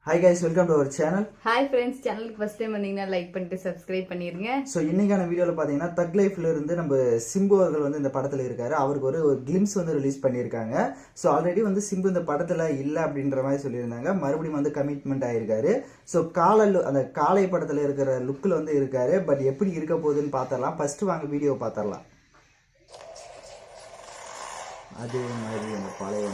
Hi guys, welcome to our channel. Hi friends, channel first time வந்தீங்கன்னா like பண்ணிட்டு subscribe பண்ணிருங்க. So இன்னைக்கான வீடியோல பாத்தீங்கன்னா தக் லைஃப்ல இருந்து நம்ம சிம்பு அவர்கள் வந்து இந்த படத்துல இருக்காரு. அவருக்கு ஒரு கிளிம்ஸ் வந்து ரிலீஸ் பண்ணிருக்காங்க. So ஆல்ரெடி வந்து சிம்பு இந்த படத்துல இல்ல அப்படின்ற மாதிரி சொல்லியிருந்தாங்க. மறுபடியும் வந்து கமிட்மெண்ட் ஆயிருக்காரு. So அந்த காளை படத்துல இருக்கிற லுக்ல வந்து இருக்காரு. பட் எப்படி இருக்க போகுதுன்னு பாத்திரலாம். ஃபர்ஸ்ட் வாங்க வீடியோ பாத்திரலாம். அதே மாதிரி அந்த பழைய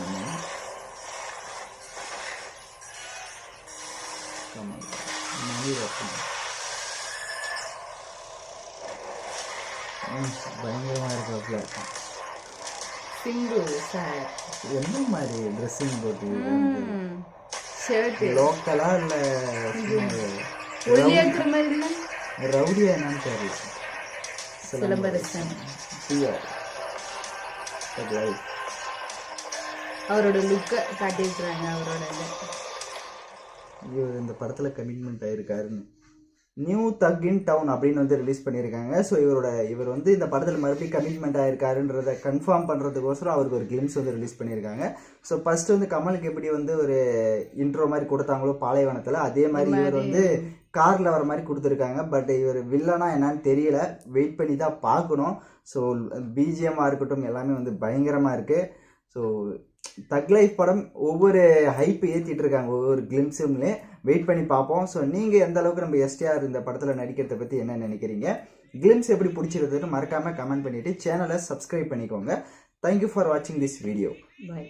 பயங்கரமா இருக்காப்ல சிம்பு சார் என்ன மாதிரி ட்ரெஸ்ஸிங் போட்டு ஷர்ட் லோக்கலா இல்ல ஒல்லியாக்குற மாதிரி இல்ல ரவுடியா என்னன்னு தெரியல சிலம்பரசன் அவரோட லுக்க காட்டியிருக்கிறாங்க. அவரோட இந்த படத்துல கமிட்மெண்ட் ஆயிருக்காருன்னு நியூ தக் இன் டவுன் அப்படின்னு வந்து ரிலீஸ் பண்ணியிருக்காங்க. ஸோ இவர் வந்து இந்த படத்தில் மறுபடியும் கமிட்மெண்ட் ஆயிருக்காருன்றதை கன்ஃபார்ம் பண்ணுறதுக்கோசரம் அவருக்கு ஒரு கிளிம்ஸ் வந்து ரிலீஸ் பண்ணியிருக்காங்க. ஸோ ஃபர்ஸ்ட் வந்து கமலுக்கு எப்படி வந்து ஒரு இன்ட்ரோ மாதிரி கொடுத்தாங்களோ பாலைவனத்தில், அதே மாதிரி இவர் வந்து காரில் வர மாதிரி கொடுத்துருக்காங்க. பட் இவர் வில்லனா என்னன்னு தெரியல, வெயிட் பண்ணி தான் பார்க்கணும். ஸோ பிஜிஎம்மாக இருக்கட்டும் எல்லாமே வந்து பயங்கரமாக இருக்குது. ஸோ தக் லைஃப் படம் ஒவ்வொரு ஹைப் ஏற்றிட்டு இருக்காங்க, ஒவ்வொரு கிளிம்ஸும்லே வெயிட் பண்ணி பார்ப்போம். ஸோ நீங்கள் எந்த அளவுக்கு நம்ம எஸ்டிஆர் இந்த படத்தில் நடிக்கிறத பற்றி என்ன நினைக்கிறீங்க, கிளிம்ஸ் எப்படி பிடிச்சிருதுன்னு மறக்காமல் கமெண்ட் பண்ணிவிட்டு சேனலை சப்ஸ்கிரைப் பண்ணிக்கோங்க. தேங்க்யூ ஃபார் வாட்சிங் திஸ் வீடியோ. பாய்.